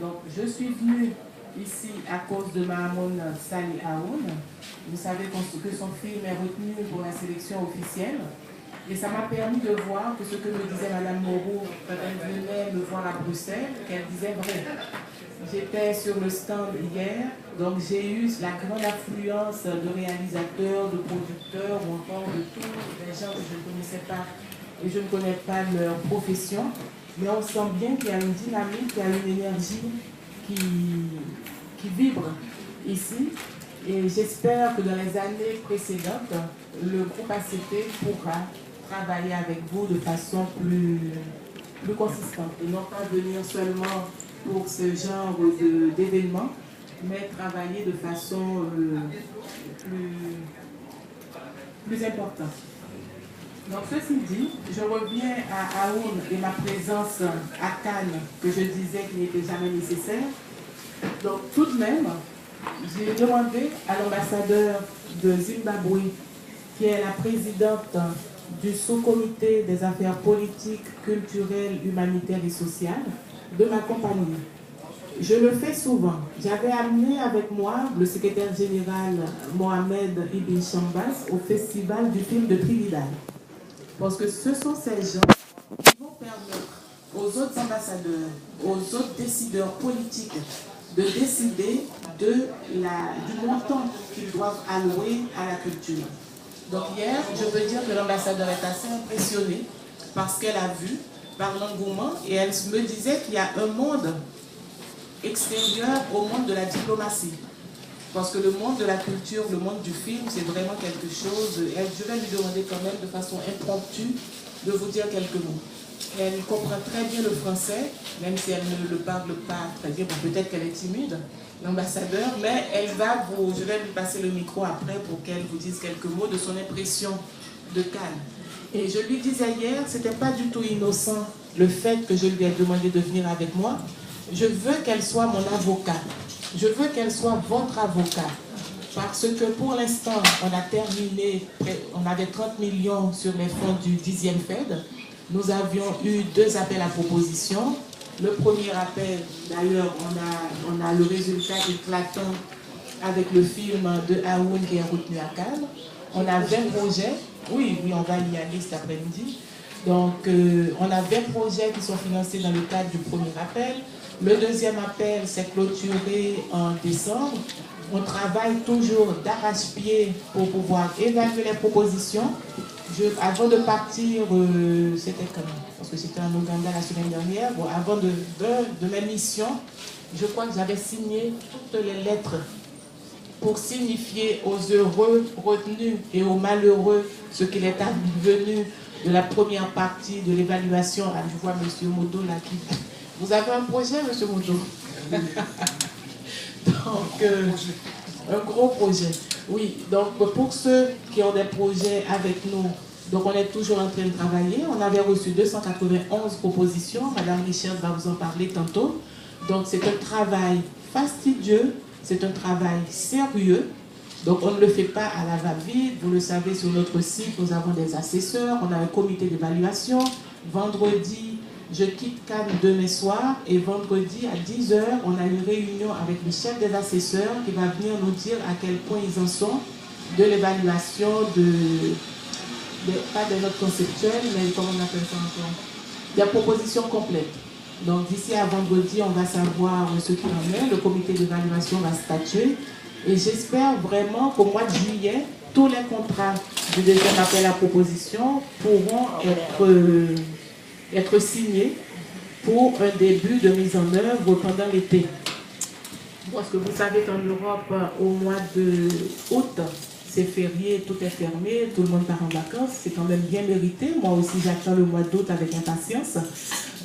Donc, je suis venue ici à cause de Mahamoun Sali Aoun. Vous savez que son film est retenu pour la sélection officielle. Et ça m'a permis de voir que ce que me disait Madame Moreau quand elle venait me voir à Bruxelles, qu'elle disait vrai. J'étais sur le stand hier, donc j'ai eu la grande affluence de réalisateurs, de producteurs ou encore de tous les gens que je ne connaissais pas et je ne connais pas leur profession. Mais on sent bien qu'il y a une dynamique, qu'il y a une énergie qui vibre ici. Et j'espère que dans les années précédentes, le groupe ACP pourra travailler avec vous de façon plus consistante et non pas venir seulement pour ce genre d'événements, mais travailler de façon plus importante. Donc ceci dit, je reviens à Aoun et ma présence à Cannes, que je disais qu'il n'était jamais nécessaire. Donc tout de même, j'ai demandé à l'ambassadeur de Zimbabwe, qui est la présidente du sous-comité des affaires politiques, culturelles, humanitaires et sociales, de m'accompagner. Je le fais souvent. J'avais amené avec moi le secrétaire général Mohamed Ibn Chambas au festival du film de Trinidad. Parce que ce sont ces gens qui vont permettre aux autres ambassadeurs, aux autres décideurs politiques de décider du montant qu'ils doivent allouer à la culture. Donc hier, je peux dire que l'ambassadeur est assez impressionnée par ce qu'elle a vu, par l'engouement, et elle me disait qu'il y a un monde extérieur au monde de la diplomatie. Parce que le monde de la culture, le monde du film, c'est vraiment quelque chose. Je vais lui demander quand même de façon impromptue de vous dire quelques mots. Elle comprend très bien le français, même si elle ne le parle pas très bien. Bon, peut-être qu'elle est timide, l'ambassadeur, mais je vais lui passer le micro après pour qu'elle vous dise quelques mots de son impression de Cannes. Et je lui disais hier, ce n'était pas du tout innocent le fait que je lui ai demandé de venir avec moi. Je veux qu'elle soit mon avocat. Je veux qu'elle soit votre avocat. Parce que pour l'instant, on a terminé, on avait 30 millions sur les fonds du 10e Fed. Nous avions eu 2 appels à proposition. Le premier appel, d'ailleurs, on a le résultat éclatant avec le film de Aoun qui est retenu à Cannes. On a 20 projets. Oui, on va y aller cet après-midi. Donc, on a 20 projets qui sont financés dans le cadre du premier appel. Le deuxième appel s'est clôturé en décembre. On travaille toujours d'arrache-pied pour pouvoir évaluer les propositions. Avant de partir, c'était comment? Parce que c'était en Ouganda la semaine dernière. Bon, avant de mes missions, je crois que j'avais signé toutes les lettres pour signifier aux heureux retenus et aux malheureux ce qu'il est advenu de la première partie de l'évaluation. Je vois M. Modo là qui... Vous avez un projet, M. Modo? Donc, un gros projet. Oui, donc pour ceux qui ont des projets avec nous, donc on est toujours en train de travailler. On avait reçu 291 propositions. Madame Richard va vous en parler tantôt. Donc c'est un travail fastidieux, c'est un travail sérieux. Donc on ne le fait pas à la va-vite. Vous le savez, sur notre site, nous avons des assesseurs, on a un comité d'évaluation. Vendredi, je quitte Cannes demain soir et vendredi à 10 h, on a une réunion avec le chef des assesseurs qui va venir nous dire à quel point ils en sont de l'évaluation pas des notes conceptuelles, mais comment on appelle ça encore? Des propositions complètes. Donc d'ici à vendredi, on va savoir ce qu'il en est. Le comité d'évaluation va statuer. Et j'espère vraiment qu'au mois de juillet, tous les contrats du deuxième appel à proposition pourront être signés pour un début de mise en œuvre pendant l'été. Parce que vous savez qu'en Europe, au mois d'août, c'est férié, tout est fermé, tout le monde part en vacances, c'est quand même bien mérité. Moi aussi, j'attends le mois d'août avec impatience.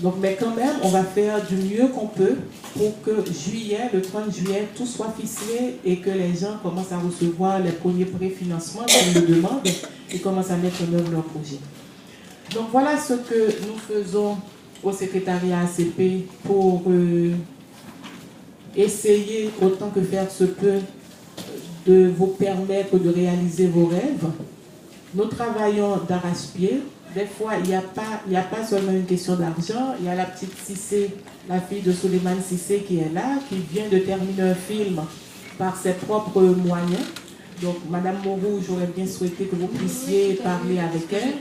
Donc, mais quand même, on va faire du mieux qu'on peut pour que juillet, le 30 juillet, tout soit ficelé et que les gens commencent à recevoir les premiers préfinancements qu'ils nous demandent et commencent à mettre en œuvre leur projet. Donc, voilà ce que nous faisons au secrétariat ACP pour essayer, autant que faire se peut, de vous permettre de réaliser vos rêves. nous travaillons d'arrache-pied. Des fois, il n'y a pas seulement une question d'argent. Il y a la petite Cissé, la fille de Souleymane Cissé qui est là, qui vient de terminer un film par ses propres moyens. Donc, Madame Moreau, j'aurais bien souhaité que vous puissiez parler avec elle.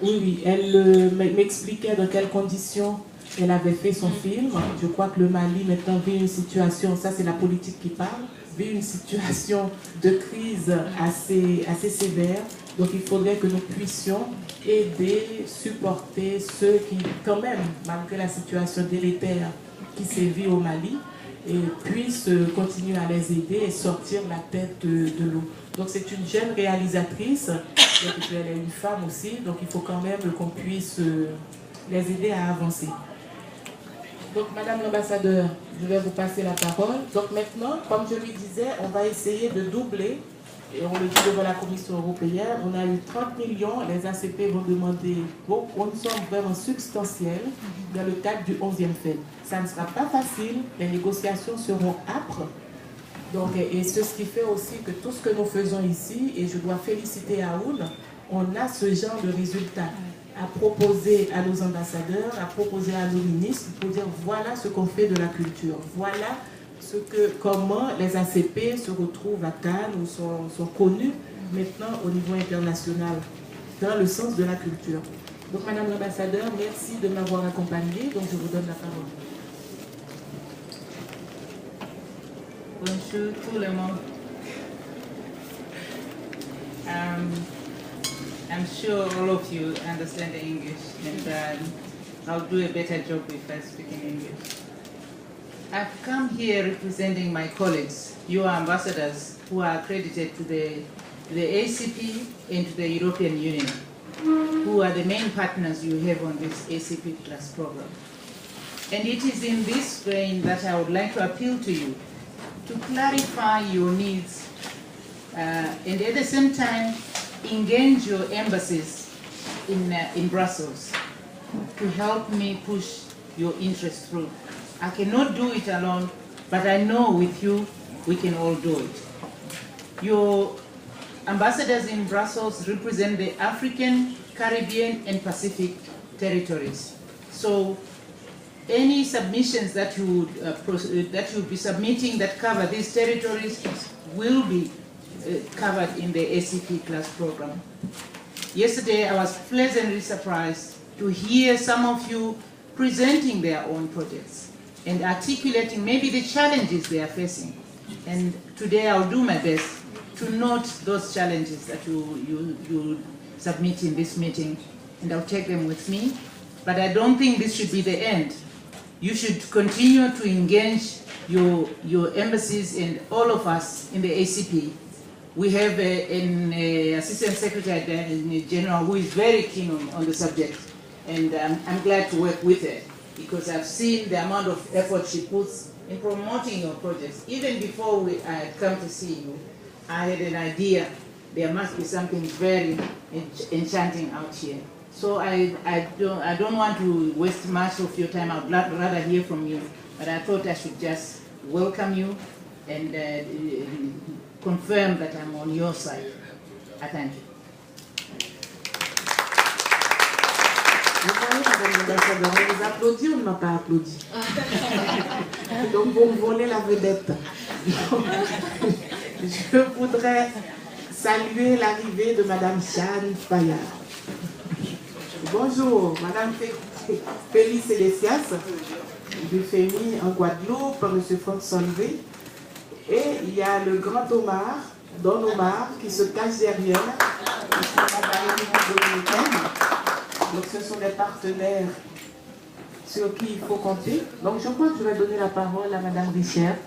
Oui, elle m'expliquait dans quelles conditions elle avait fait son film. Je crois que le Mali maintenant vit une situation, ça c'est la politique qui parle, vit une situation de crise assez sévère. Donc il faudrait que nous puissions aider, supporter ceux qui, quand même, malgré la situation délétère qui sévit au Mali, et puissent continuer à les aider et sortir la tête de l'eau. Donc c'est une jeune réalisatrice, donc elle est une femme aussi, donc il faut quand même qu'on puisse les aider à avancer. Donc Madame l'ambassadeur, je vais vous passer la parole. Donc maintenant, comme je lui disais, on va essayer de doubler, et on le dit devant la Commission européenne, on a eu 30 millions, les ACP vont demander beaucoup, une somme vraiment substantielle dans le cadre du 11e FED. Ça ne sera pas facile, les négociations seront âpres. Donc, et c'est ce qui fait aussi que tout ce que nous faisons ici, et je dois féliciter Aoun, on a ce genre de résultats à proposer à nos ambassadeurs, à proposer à nos ministres pour dire voilà ce qu'on fait de la culture, voilà comment les ACP se retrouvent à Cannes ou sont connus maintenant au niveau international dans le sens de la culture. Donc Madame l'ambassadeur, merci de m'avoir accompagnée, donc je vous donne la parole. Bonjour tout le monde. I'm sure all of you understand English, and I'll do a better job if I speak in English. I've come here representing my colleagues, your ambassadors, who are accredited to the ACP and to the European Union, who are the main partners you have on this ACP Plus program. And it is in this vein that I would like to appeal to you to clarify your needs and at the same time engage your embassies in Brussels to help me push your interests through. I cannot do it alone, but I know with you we can all do it. Your ambassadors in Brussels represent the African, Caribbean, and Pacific territories. So any submissions that you would be submitting that cover these territories will be covered in the ACP Plus program. Yesterday, I was pleasantly surprised to hear some of you presenting their own projects and articulating maybe the challenges they are facing. And today, I'll do my best to note those challenges that you submit in this meeting, and I'll take them with me. But I don't think this should be the end. You should continue to engage your embassies and all of us in the ACP. We have an Assistant Secretary General who is very keen on the subject, and I'm glad to work with her because I've seen the amount of effort she puts in promoting your projects. Even before I had come to see you, I had an idea there must be something very enchanting out here. So I don't want to waste much of your time. I'd rather hear from you, but I thought I should just welcome you and confirm that I'm on your side. I thank you. Vous voyez, Madame l'ambassadeur, on les applaudit ou on ne m'a pas applaudi? Donc vous me volez la vedette. Je voudrais saluer l'arrivée de Madame Jeanne Fayard. Bonjour, Madame Félix Célestias, du FEMI en Guadeloupe, M. Franck Solvé. Et il y a le grand Omar, Don Omar, qui se cache derrière, qui sont la République dominicaine. Donc ce sont des partenaires sur qui il faut compter. Donc je crois que je vais donner la parole à Madame Richert,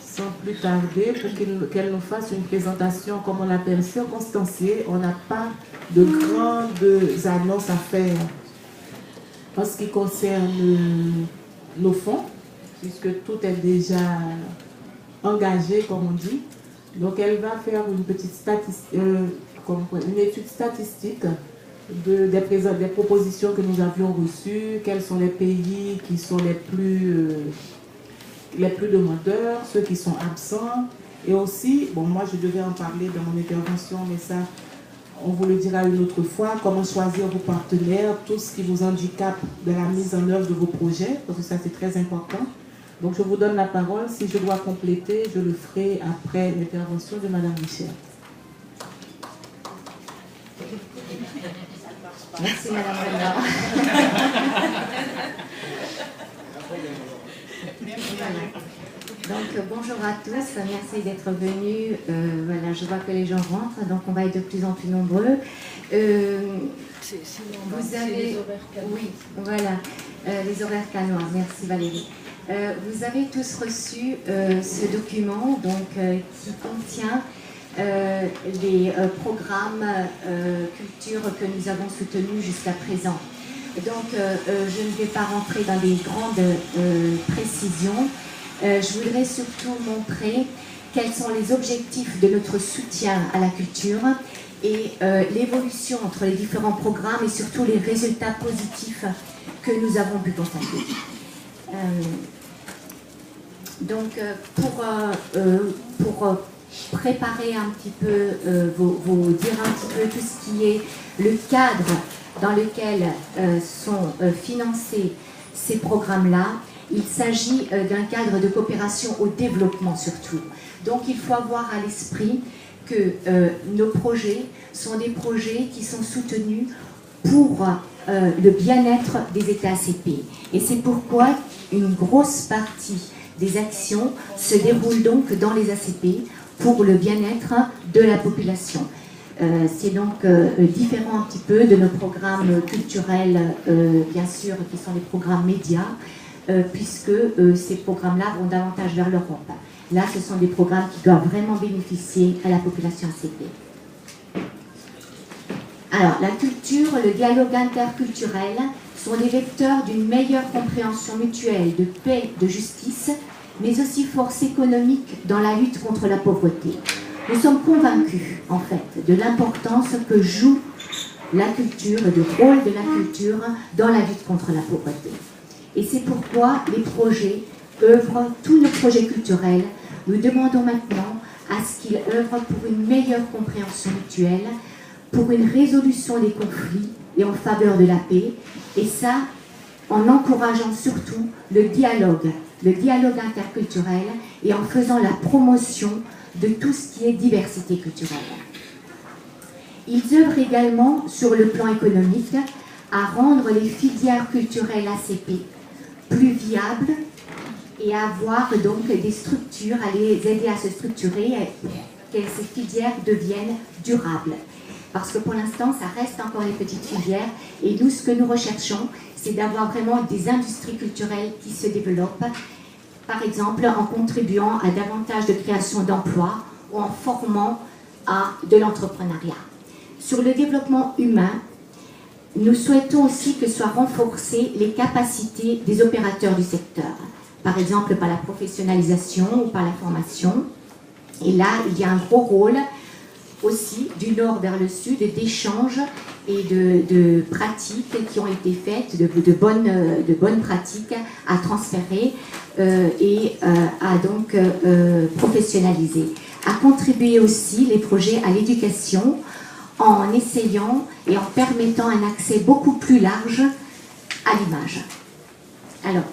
sans plus tarder, pour qu'elle nous fasse une présentation, comme on l'appelle, circonstanciée. On n'a pas de grandes annonces à faire en ce qui concerne nos fonds, puisque tout est déjà engagé, comme on dit. Donc elle va faire une petite une étude statistique des propositions que nous avions reçues, quels sont les pays qui sont les plus demandeurs, ceux qui sont absents. Et aussi, bon, moi je devais en parler dans mon intervention, mais ça, on vous le dira une autre fois, comment choisir vos partenaires, tout ce qui vous handicape de la mise en œuvre de vos projets, parce que ça c'est très important. Donc je vous donne la parole. Si je dois compléter, je le ferai après l'intervention de Madame Michel. Merci Madame Brenda. Donc bonjour à tous, merci d'être venus. Voilà, je vois que les gens rentrent, donc on va être de plus en plus nombreux. Vous avez les horaires canois. Oui, voilà, les horaires canois. Merci Valérie. Vous avez tous reçu ce document donc, qui contient les programmes culture que nous avons soutenus jusqu'à présent. Donc je ne vais pas rentrer dans des grandes précisions. Je voudrais surtout montrer quels sont les objectifs de notre soutien à la culture et l'évolution entre les différents programmes et surtout les résultats positifs que nous avons pu constater. Donc pour préparer un petit peu, vous dire un petit peu tout ce qui est le cadre dans lequel sont financés ces programmes-là, il s'agit d'un cadre de coopération au développement surtout. Donc il faut avoir à l'esprit que nos projets sont des projets qui sont soutenus pour le bien-être des États ACP. Et c'est pourquoi une grosse partie des actions se déroulent donc dans les ACP pour le bien-être de la population. C'est donc différent un petit peu de nos programmes culturels, bien sûr, qui sont les programmes médias, puisque ces programmes-là vont davantage vers l'Europe. Là, ce sont des programmes qui doivent vraiment bénéficier à la population ACP. Alors, la culture, le dialogue interculturel sont des vecteurs d'une meilleure compréhension mutuelle de paix, de justice, mais aussi force économique dans la lutte contre la pauvreté. Nous sommes convaincus, en fait, de l'importance que joue la culture et du rôle de la culture dans la lutte contre la pauvreté. Et c'est pourquoi les projets œuvrent, tous nos projets culturels, nous demandons maintenant à ce qu'ils œuvrent pour une meilleure compréhension mutuelle, pour une résolution des conflits et en faveur de la paix, et ça en encourageant surtout le dialogue interculturel et en faisant la promotion de tout ce qui est diversité culturelle. Ils œuvrent également sur le plan économique à rendre les filières culturelles ACP plus viables et à avoir donc des structures, à les aider à se structurer et que ces filières deviennent durables. Parce que pour l'instant, ça reste encore les petites filières et nous, ce que nous recherchons, c'est d'avoir vraiment des industries culturelles qui se développent, par exemple en contribuant à davantage de création d'emplois ou en formant à de l'entrepreneuriat. Sur le développement humain, nous souhaitons aussi que soient renforcées les capacités des opérateurs du secteur, par exemple par la professionnalisation ou par la formation. Et là, il y a un gros rôle aussi du nord vers le sud d'échanges et de pratiques qui ont été faites, de bonnes pratiques à transférer et à donc professionnaliser. À contribuer aussi les projets à l'éducation en essayant et en permettant un accès beaucoup plus large à l'image. Alors,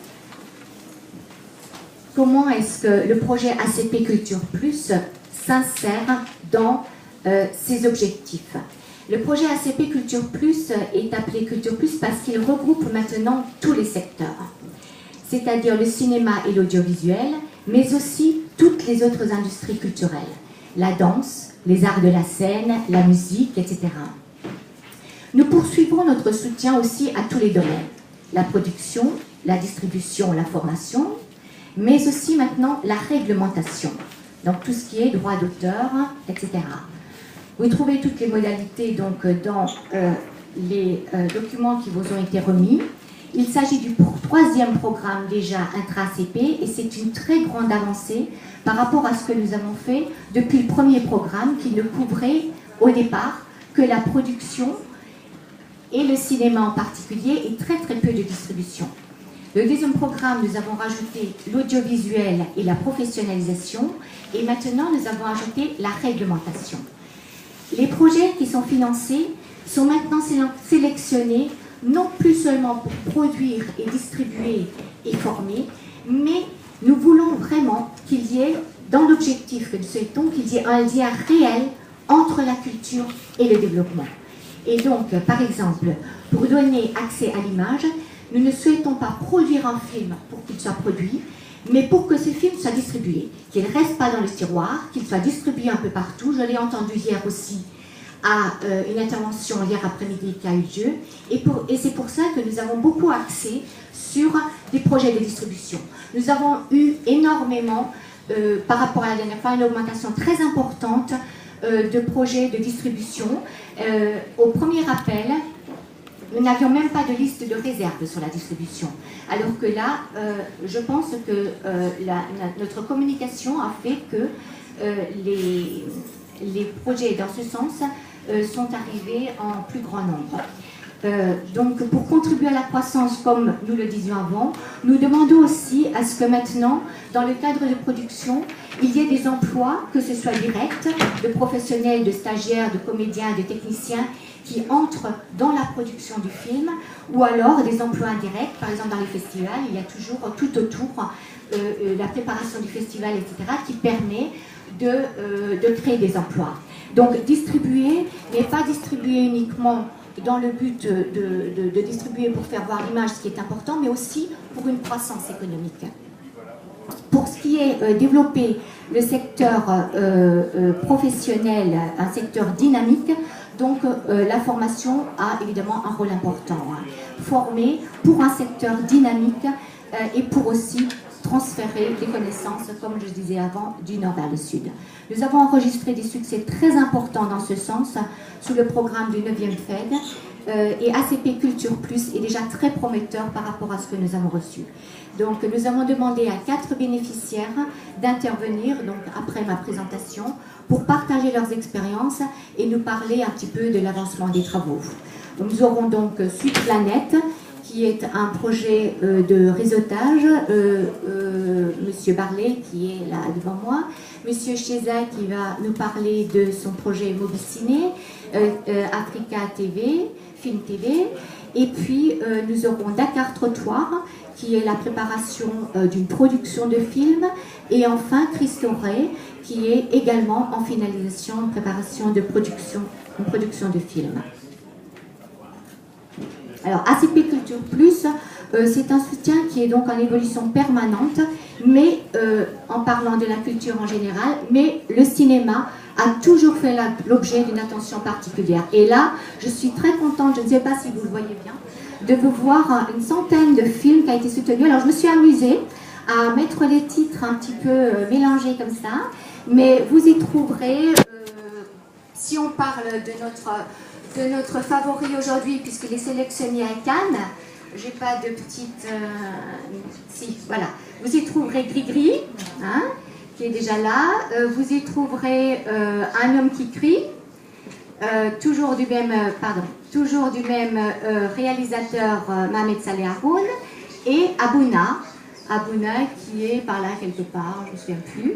comment est-ce que le projet ACP Culture Plus s'insère dans ces objectifs? Le projet ACP Culture Plus est appelé Culture Plus parce qu'il regroupe maintenant tous les secteurs, c'est-à-dire le cinéma et l'audiovisuel, mais aussi toutes les autres industries culturelles, la danse, les arts de la scène, la musique, etc. Nous poursuivons notre soutien aussi à tous les domaines, la production, la distribution, la formation, mais aussi maintenant la réglementation, donc tout ce qui est droit d'auteur, etc. Vous trouvez toutes les modalités donc, dans les documents qui vous ont été remis. Il s'agit du troisième programme déjà intra-ACP et c'est une très grande avancée par rapport à ce que nous avons fait depuis le premier programme qui ne couvrait au départ que la production et le cinéma en particulier et très très peu de distribution. Le deuxième programme, nous avons rajouté l'audiovisuel et la professionnalisation et maintenant nous avons ajouté la réglementation. les projets qui sont financés sont maintenant sélectionnés non plus seulement pour produire et distribuer et former, mais nous voulons vraiment qu'il y ait, dans l'objectif que nous souhaitons, qu'il y ait un lien réel entre la culture et le développement. Et donc, par exemple, pour donner accès à l'image, nous ne souhaitons pas produire un film pour qu'il soit produit, mais pour que ce film soit distribué, qu'il ne reste pas dans le tiroir, qu'il soit distribué un peu partout. Je l'ai entendu hier aussi à une intervention hier après-midi qui a eu lieu, et c'est pour ça que nous avons beaucoup axé sur des projets de distribution. Nous avons eu énormément, par rapport à la dernière fois, une augmentation très importante de projets de distribution. Au premier appel, nous n'avions même pas de liste de réserve sur la distribution. Alors que là, je pense que notre communication a fait que les projets dans ce sens sont arrivés en plus grand nombre. Donc, pour contribuer à la croissance, comme nous le disions avant, nous demandons aussi à ce que maintenant, dans le cadre de production, il y ait des emplois, que ce soit directs, de professionnels, de stagiaires, de comédiens, de techniciens, qui entrent dans la production du film, ou alors des emplois indirects, par exemple dans les festivals, il y a toujours tout autour la préparation du festival, etc., qui permet de créer des emplois. Donc distribuer, mais pas distribuer uniquement dans le but de distribuer pour faire voir l'image, ce qui est important, mais aussi pour une croissance économique. Pour ce qui est développer le secteur professionnel, un secteur dynamique, donc la formation a évidemment un rôle important. Former pour un secteur dynamique et pour aussi transférer les connaissances, comme je disais avant, du nord vers le sud. Nous avons enregistré des succès très importants dans ce sens sous le programme du 9e FED et ACP Culture Plus est déjà très prometteur par rapport à ce que nous avons reçu. Donc nous avons demandé à 4 bénéficiaires d'intervenir, donc après ma présentation, pour partager leurs expériences et nous parler un petit peu de l'avancement des travaux. Donc, nous aurons donc Sud Planète, qui est un projet de réseautage, Monsieur Barlet qui est là devant moi, Monsieur Cheza qui va nous parler de son projet Mobiciné, Africa TV, Film TV, et puis nous aurons Dakar Trottoir qui est la préparation d'une production de film, et enfin Christo Ray qui est également en finalisation, préparation de production de film. Alors, ACP Culture Plus, c'est un soutien qui est donc en évolution permanente, mais en parlant de la culture en général, mais le cinéma a toujours fait l'objet d'une attention particulière. Et là, je suis très contente, je ne sais pas si vous le voyez bien, de vous voir une centaine de films qui ont été soutenus. Alors, je me suis amusée à mettre les titres un petit peu mélangés comme ça, mais vous y trouverez, si on parle de notre favori aujourd'hui, puisqu'il est sélectionné à Cannes. J'ai pas de petite... si, voilà. Vous y trouverez Gris-Gris, hein, qui est déjà là. Vous y trouverez Un homme qui crie, toujours du même réalisateur Mohamed Saleh Haroun, et Abouna qui est par là quelque part, je ne me souviens plus.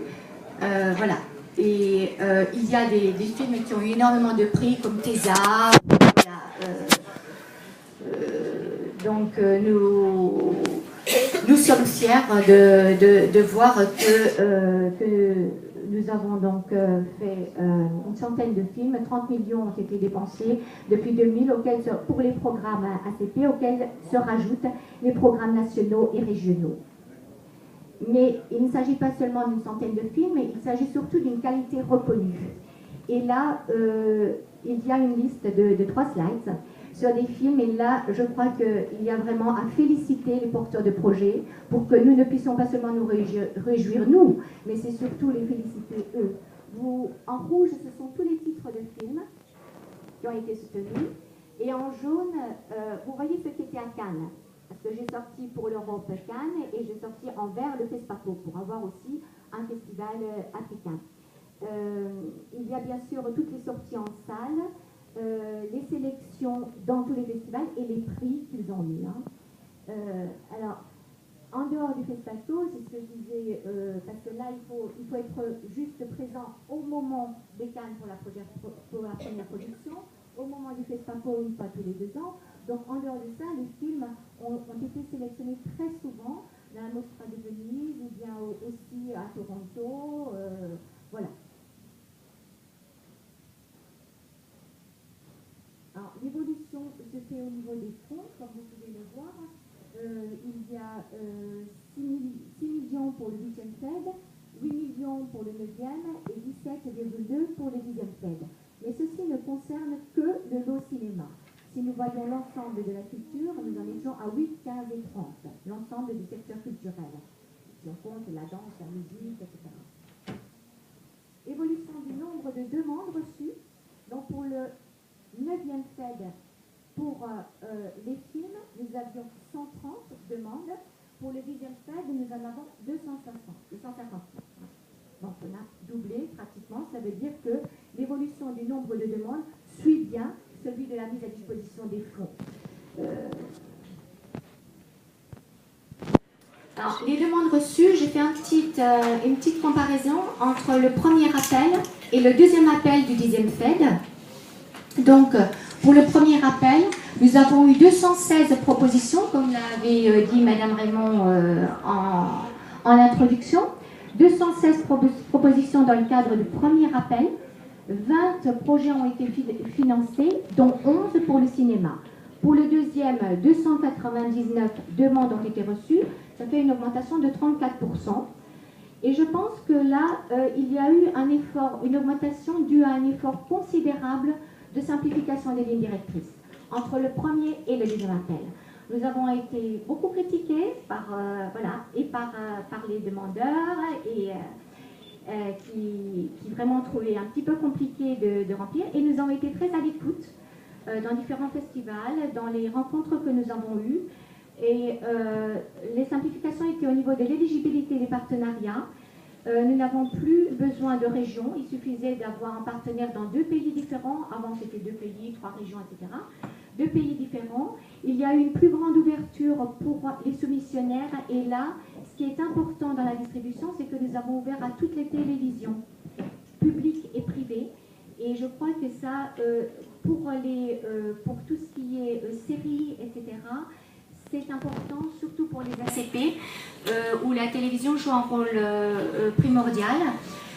Voilà. Et il y a des films qui ont eu énormément de prix, comme Tesa. Voilà, donc nous sommes fiers de voir que nous avons donc fait une centaine de films. 30 millions ont été dépensés depuis 2000 pour les programmes ACP, auxquels se rajoutent les programmes nationaux et régionaux. Mais il ne s'agit pas seulement d'une centaine de films, mais il s'agit surtout d'une qualité reconnue. Et là, il y a une liste de 3 slides sur des films, et là, je crois qu'il y a vraiment à féliciter les porteurs de projets pour que nous ne puissions pas seulement nous réjouir, nous, mais c'est surtout les féliciter eux. En rouge, ce sont tous les titres de films qui ont été soutenus, et en jaune, vous voyez ce qui était à Cannes. Parce que j'ai sorti pour l'Europe Cannes et j'ai sorti en vert le FESPACO pour avoir aussi un festival africain. Il y a bien sûr toutes les sorties en salle, les sélections dans tous les festivals et les prix qu'ils ont eu. Alors, en dehors du FESPACO, c'est ce que je disais, parce que là, il faut être juste présent au moment des Cannes pour la première production, au moment du FESPACO, une fois tous les 2 ans. Donc, en dehors de ça, les films ont été sélectionnés très souvent dans la Mostra de Venise ou bien aussi à Toronto. Voilà. Alors, l'évolution se fait au niveau des fonds, comme vous pouvez le voir. Il y a 6 millions pour le 8e FED, 8 millions pour le 9e et 17,2 pour le 10e FED. Mais ceci ne concerne que le lot cinéma. Si nous voyons l'ensemble de la culture, nous en étions à 8, 15 et 30, l'ensemble du secteur culturel. Si on compte la danse, la musique, etc. Évolution du nombre de demandes reçues. Donc pour le 9e FED, pour les films, nous avions 130 demandes. Pour le 10e FED, nous en avons 250. Donc on a doublé pratiquement. Ça veut dire que l'évolution du nombre de demandes suit bien celui de la mise à disposition des fonds. Alors, les demandes reçues, j'ai fait une petite comparaison entre le premier appel et le deuxième appel du 10e FED. Donc, pour le premier appel, nous avons eu 216 propositions, comme l'avait dit Madame Raymond en introduction. 216 propositions dans le cadre du premier appel. 20 projets ont été financés, dont 11 pour le cinéma. Pour le deuxième, 299 demandes ont été reçues. Ça fait une augmentation de 34%. Et je pense que là, il y a eu une augmentation due à un effort considérable de simplification des lignes directrices entre le premier et le deuxième appel. Nous avons été beaucoup critiqués par les demandeurs et qui vraiment trouvaient un petit peu compliqué de remplir. Et nous avons été très à l'écoute dans différents festivals, dans les rencontres que nous avons eues. Et les simplifications étaient au niveau de l'éligibilité des partenariats. Nous n'avons plus besoin de régions. Il suffisait d'avoir un partenaire dans 2 pays différents. Avant, c'était 2 pays, 3 régions, etc. 2 pays différents. Il y a eu une plus grande ouverture pour les soumissionnaires. Et là, ce qui est important dans la distribution, c'est que nous avons ouvert à toutes les télévisions, publiques et privées. Et je crois que ça, pour tout ce qui est séries, etc., c'est important, surtout pour les ACP, où la télévision joue un rôle primordial.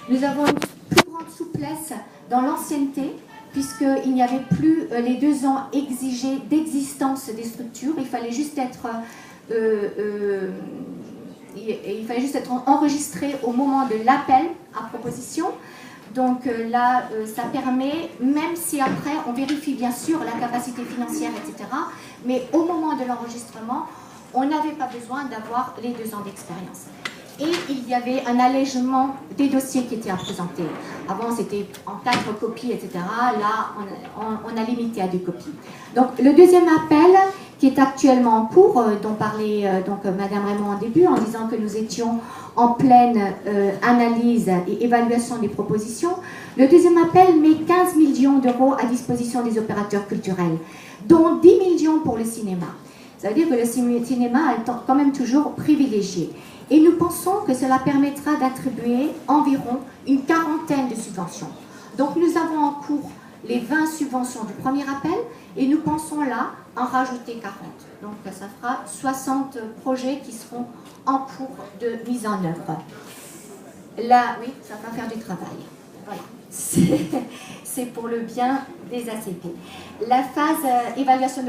Nous avons une plus grande souplesse dans l'ancienneté, puisqu'il n'y avait plus les 2 ans exigés d'existence des structures. Il fallait juste être enregistré au moment de l'appel à proposition. Donc là, ça permet, même si après on vérifie bien sûr la capacité financière, etc., mais au moment de l'enregistrement, on n'avait pas besoin d'avoir les 2 ans d'expérience. Et il y avait un allègement des dossiers qui étaient à présenter. Avant, c'était en 4 copies, etc. Là, on a limité à 2 copies. Donc, le deuxième appel, qui est actuellement en cours, dont parlait Madame Raymond en début, en disant que nous étions en pleine analyse et évaluation des propositions. Le deuxième appel met 15 millions d'euros à disposition des opérateurs culturels, dont 10 millions pour le cinéma. Ça veut dire que le cinéma est quand même toujours privilégié. Et nous pensons que cela permettra d'attribuer environ une 40aine de subventions. Donc nous avons en cours les 20 subventions du premier appel et nous pensons là en rajouter 40. Donc ça fera 60 projets qui seront en cours de mise en œuvre. Là, oui, ça va faire du travail. Voilà. C'est pour le bien des ACP. La phase évaluation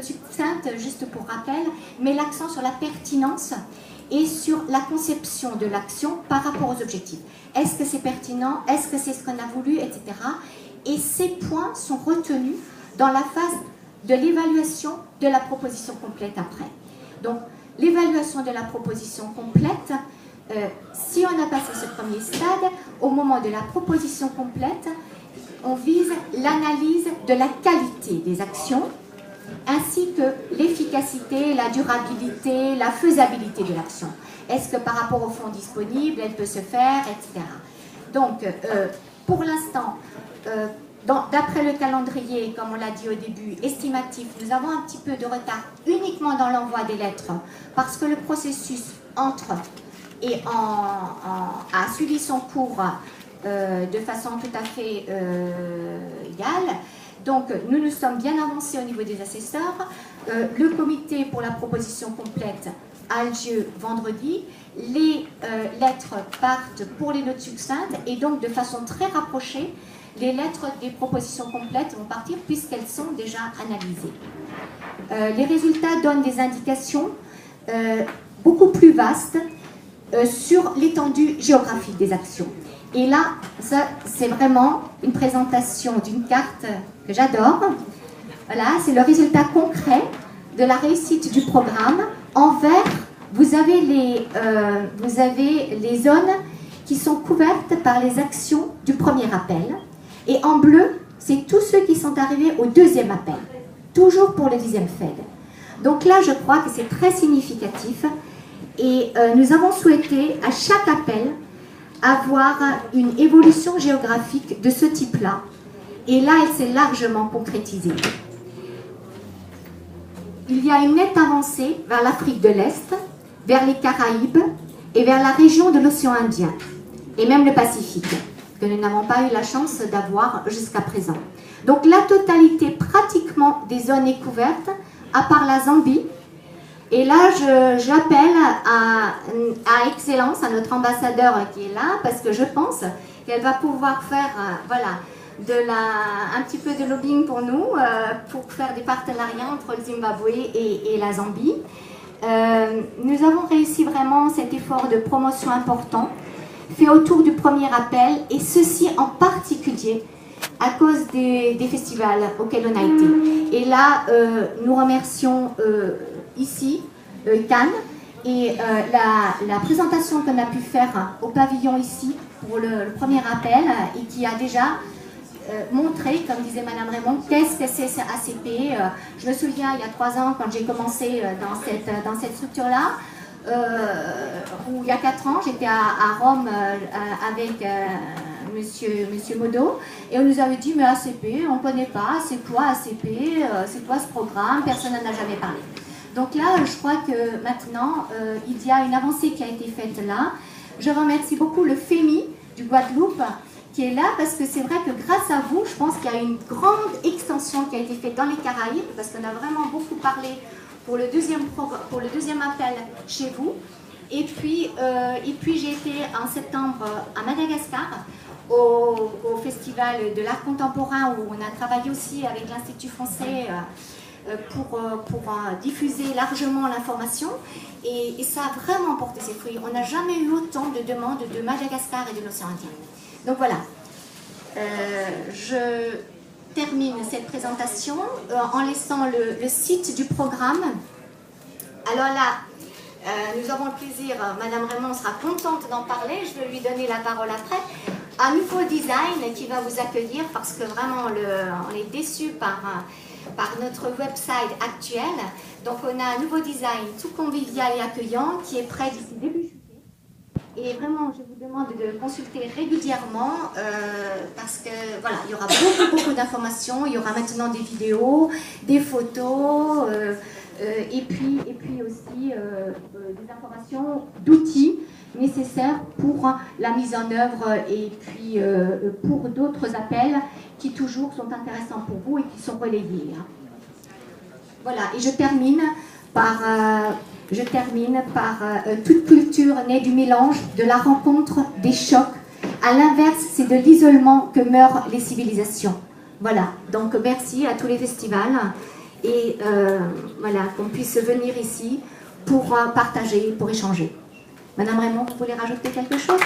succincte, juste pour rappel, met l'accent sur la pertinence et sur la conception de l'action par rapport aux objectifs. Est-ce que c'est pertinent? Est-ce que c'est ce qu'on a voulu, etc. Et ces points sont retenus dans la phase de l'évaluation de la proposition complète après. Donc, l'évaluation de la proposition complète, si on a passé ce premier stade, au moment de la proposition complète, on vise l'analyse de la qualité des actions, ainsi que l'efficacité, la durabilité, la faisabilité de l'action. Est-ce que par rapport aux fonds disponibles, elle peut se faire, etc. Donc, pour l'instant, d'après le calendrier, comme on l'a dit au début, estimatif, nous avons un petit peu de retard uniquement dans l'envoi des lettres, parce que le processus entre et a suivi son cours de façon tout à fait égale. Donc, nous nous sommes bien avancés au niveau des assesseurs. Le comité pour la proposition complète a lieu vendredi. Les lettres partent pour les notes succinctes et donc de façon très rapprochée, les lettres des propositions complètes vont partir puisqu'elles sont déjà analysées. Les résultats donnent des indications beaucoup plus vastes sur l'étendue géographique des actions. Et là, ça, c'est vraiment une présentation d'une carte que j'adore. Voilà, c'est le résultat concret de la réussite du programme. En vert, vous avez les zones qui sont couvertes par les actions du premier appel. Et en bleu, c'est tous ceux qui sont arrivés au deuxième appel, toujours pour le 10e FED. Donc là, je crois que c'est très significatif. Et nous avons souhaité, à chaque appel, avoir une évolution géographique de ce type-là. Et là, elle s'est largement concrétisée. Il y a une nette avancée vers l'Afrique de l'Est, vers les Caraïbes et vers la région de l'océan Indien, et même le Pacifique, que nous n'avons pas eu la chance d'avoir jusqu'à présent. Donc la totalité pratiquement des zones est couverte, à part la Zambie. Et là, j'appelle à Excellence, à notre ambassadeur qui est là, parce que je pense qu'elle va pouvoir faire voilà, un petit peu de lobbying pour nous, pour faire des partenariats entre le Zimbabwe et la Zambie. Nous avons réussi vraiment cet effort de promotion important, fait autour du premier appel, et ceci en particulier à cause des festivals auxquels on a été. Et là, nous remercions ici, Cannes, et la présentation qu'on a pu faire au pavillon ici pour le premier appel, et qui a déjà montré, comme disait Madame Raymond, qu'est-ce que c'est ACP. Je me souviens, il y a 3 ans, quand j'ai commencé dans cette structure-là, où il y a 4 ans, j'étais à Rome avec Monsieur Modo, et on nous avait dit, mais ACP, on ne connaît pas, c'est quoi ACP, c'est quoi ce programme, personne n'en a jamais parlé. Donc là, je crois que maintenant, il y a une avancée qui a été faite là. Je remercie beaucoup le FEMI du Guadeloupe qui est là, parce que c'est vrai que grâce à vous, je pense qu'il y a une grande extension qui a été faite dans les Caraïbes, parce qu'on a vraiment beaucoup parlé pour le deuxième appel chez vous. Et puis j'ai été en septembre à Madagascar, au Festival de l'art contemporain, où on a travaillé aussi avec l'Institut français pour diffuser largement l'information. Et ça a vraiment porté ses fruits. On n'a jamais eu autant de demandes de Madagascar et de l'océan Indien. Donc voilà, je termine cette présentation en laissant le site du programme. Alors là, nous avons le plaisir, Madame Raymond sera contente d'en parler, je vais lui donner la parole après. Un nouveau design qui va vous accueillir, parce que vraiment on est déçus par notre website actuel. Donc on a un nouveau design tout convivial et accueillant qui est prêt d'ici début juillet. Et vraiment, je vous demande de consulter régulièrement parce que voilà, il y aura beaucoup d'informations. Il y aura maintenant des vidéos, des photos et puis aussi des informations d'outils nécessaires pour la mise en œuvre et puis pour d'autres appels qui toujours sont intéressants pour vous et qui sont relayés. Voilà, et je termine par toute culture née du mélange, de la rencontre, des chocs. À l'inverse, c'est de l'isolement que meurent les civilisations. Voilà, donc merci à tous les festivals et voilà, qu'on puisse venir ici pour partager, pour échanger. Madame Raymond, vous voulez rajouter quelque chose ?